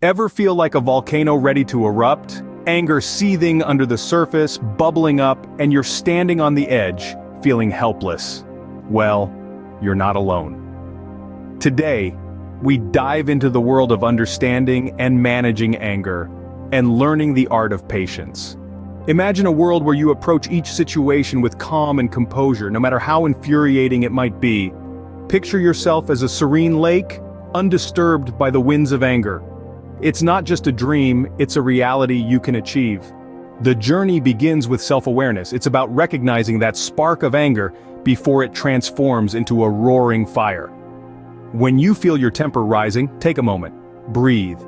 Ever feel like a volcano ready to erupt? Anger seething under the surface, bubbling up, and you're standing on the edge, feeling helpless. Well, you're not alone. Today, we dive into the world of understanding and managing anger, and learning the art of patience. Imagine a world where you approach each situation with calm and composure, no matter how infuriating it might be. Picture yourself as a serene lake, undisturbed by the winds of anger. It's not just a dream, it's a reality you can achieve. The journey begins with self-awareness. It's about recognizing that spark of anger before it transforms into a roaring fire. When you feel your temper rising, take a moment. Breathe.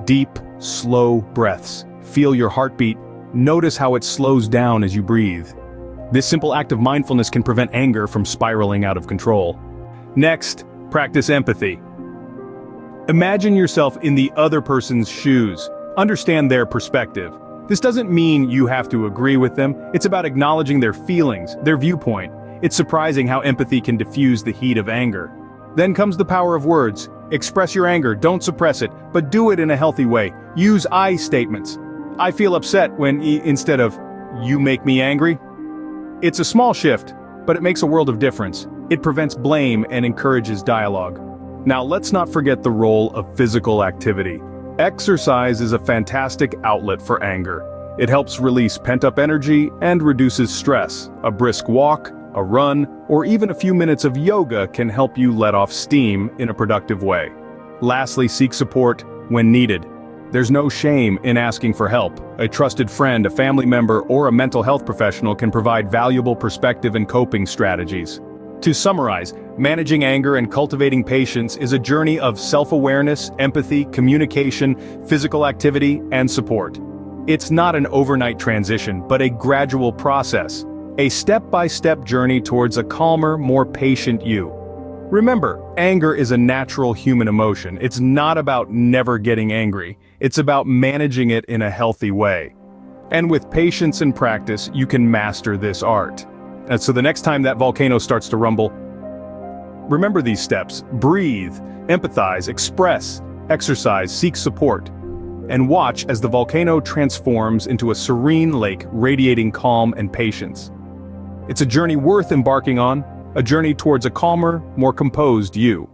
Deep, slow breaths. Feel your heartbeat. Notice how it slows down as you breathe. This simple act of mindfulness can prevent anger from spiraling out of control. Next, practice empathy. Imagine yourself in the other person's shoes. Understand their perspective. This doesn't mean you have to agree with them. It's about acknowledging their feelings, their viewpoint. It's surprising how empathy can diffuse the heat of anger. Then comes the power of words. Express your anger, don't suppress it, but do it in a healthy way. Use I statements. I feel upset when instead of, you make me angry. It's a small shift, but it makes a world of difference. It prevents blame and encourages dialogue. Now let's not forget the role of physical activity. Exercise is a fantastic outlet for anger. It helps release pent-up energy and reduces stress. A brisk walk, a run, or even a few minutes of yoga can help you let off steam in a productive way. Lastly, seek support when needed. There's no shame in asking for help. A trusted friend, a family member, or a mental health professional can provide valuable perspective and coping strategies. To summarize, managing anger and cultivating patience is a journey of self-awareness, empathy, communication, physical activity, and support. It's not an overnight transition, but a gradual process. A step-by-step journey towards a calmer, more patient you. Remember, anger is a natural human emotion. It's not about never getting angry. It's about managing it in a healthy way. And with patience and practice, you can master this art. And so the next time that volcano starts to rumble, remember these steps. Breathe, empathize, express, exercise, seek support. And watch as the volcano transforms into a serene lake radiating calm and patience. It's a journey worth embarking on, a journey towards a calmer, more composed you.